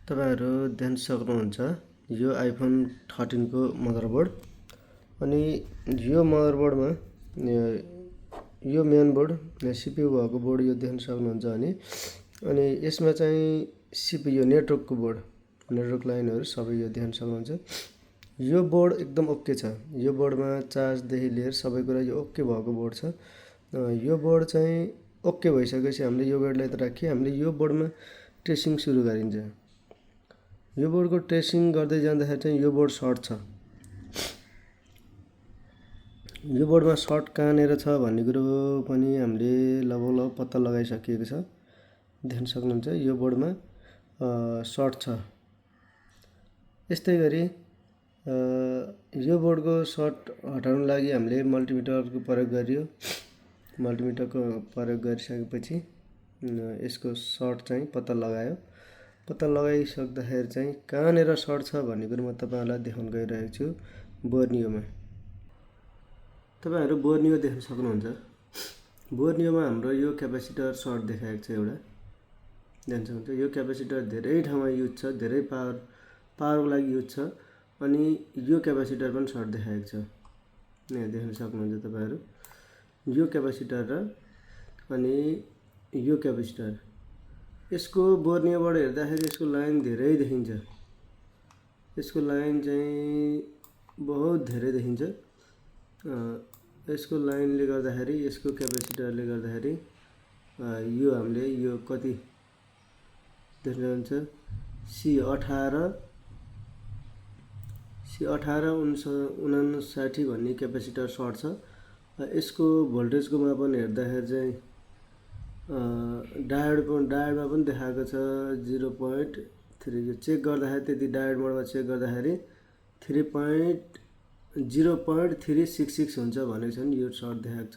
तपाईहरु देख्न सक्नुहुन्छ यो आइफोन 13 को मदरबोर्ड अनि यो मदरबोर्डमा यो मेन बोर्ड सीपीयू भएको बोर्ड यो देख्न सक्नुहुन्छ अनि यसमा चाहिँ सीपीयू नेटवर्कको बोर्ड नेटवर्क लाइनहरु सबै यो देख्न सक्नुहुन्छ। यो बोर्ड एकदम ओके छ। यो बोर्डमा चार्ज देखि लिएर सबै कुरा यो ओके भएको बोर्ड छ। यो बोर्ड चाहिँ ओके भइसकेपछि हामीले यो बोर्डलाई त राखी हामीले यो बोर्डमा टेस्टिङ सुरु गरिन्छ। यो बोर्डको टेस्टिङ गर्दै जाँदाखेरि चाहिँ यो बोर्ड सर्ट छ। यो बोर्डमा सर्ट कहाँनेर छ भन्ने कुरो पनि हामीले लगभग पत्ता लगाइसकिएको छ। देख्न सक्नुहुन्छ यो बोर्डमा सर्ट छ। यस्तै गरी यो बोर्डको सर्ट हटाउन लागि हामीले मल्टिमिटरको प्रयोग गरियो। मल्टिमिटरको प्रयोग गरिसकेपछि यसको सर्ट चाहिँ पत्ता लगायो। पत्ता लगाइसक्दाखेरि चाहिँ कहाँनेर सर्ट छ भन्ने कुरो म तपाईहरुलाई देखाउन गइरहेको छु। बोर्नियोमा तपाईहरु बोर्नियो देख्न सक्नुहुन्छ। बोर्नियोमा हाम्रो यो क्यापेसिटर सर्ट देखाएको छ एउटा। देख्न सक्नुहुन्छ यो क्यापेसिटर धेरै ठाउँमा युज छ, धेरै पावरको लागि युज छ अनि यो क्यापेसिटर पनि सर्ट देखाएको छ। यहाँ देख्न सक्नुहुन्छ तपाईहरु यो क्यापेसिटर र अनि यो क्यापेसिटर। यसको बोर्नियोबाट हेर्दाखेरि यसको लाइन धेरै देखिन्छ। यसको लाइन चाहिँ बहुत धेरै देखिन्छ। यसको लाइनले गर्दाखेरि यसको क्यापेसिटरले गर्दाखेरि यो हामीले यो कति देख्नुहुन्छ C18 भन्ने क्यापेसिटर सर्ट छ। यसको भोल्टेजको मापन हेर्दाखेरि चाहिँ डायोडमा पनि देखाएको छ 0.3। यो चेक गर्दाखेरि त्यति डायोड मोडमा चेक गर्दाखेरि 0.366 हुन्छ भनेको छ नि यो सर्ट देखाएको छ।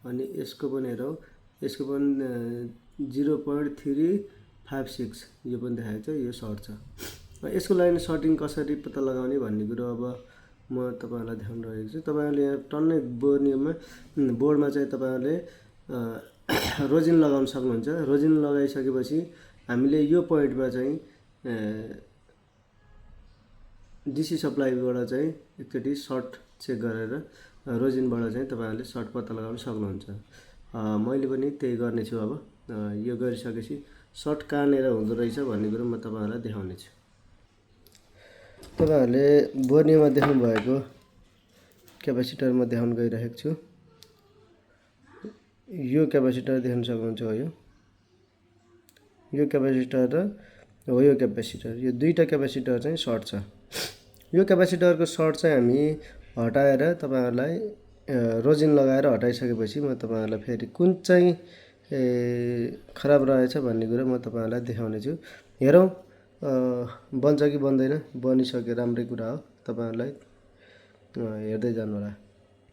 अनि यसको पनि हेरौँ, यसको पनि 0.356 यो पनि देखाएको छ, यो सर्ट छ। यसको लागि सर्टिङ कसरी पत्ता लगाउने भन्ने कुरो अब म तपाईहरुलाई देखाउन रहेको छु। तपाईहरुले यहाँ टन्नै बोर्डमा चाहिँ तपाईहरुले रोजिन लगाउन सक्नुहुन्छ। रोजिन लगाइसकेपछि हामीले यो पोइन्टमा चाहिँ डीसी सप्लाईबाट चाहिँ एकचोटी सर्ट चेक गरेर रोजिनबाट चाहिँ तपाईहरुले सर्ट पत्ता लगाउन सक्नुहुन्छ। मैले पनि त्यही गर्ने छु। अब यो गरिसकेपछि सर्ट कहाँनेर हुँदो रहेछ भन्ने कुरो म तपाईहरुलाई देखाउने छु। तपाईहरुले बोर्नियोमा देख्नु भएको क्यापेसिटरमा देखाउन गइरहेको छु। यो क्यापेसिटर देख्न सक्नुहुन्छ हो यो क्यापेसिटर र हो यो क्यापेसिटर। यो दुईटा क्यापेसिटर चाहिँ सर्ट छ। यो क्यापेसिटरको सर्ट चाहिँ हामी हटाएर तपाईहरुलाई रोजिन लगाएर हटाइसकेपछि म तपाईहरुलाई फेरि कुन चाहिँ खराब रहेछ भन्ने कुरा म तपाईहरुलाई देखाउने छु। हेरौँ बन्छ कि बन्दैन। बनिसके राम्रै कुरा हो। तपाईहरुलाई हेर्दै जानु होला।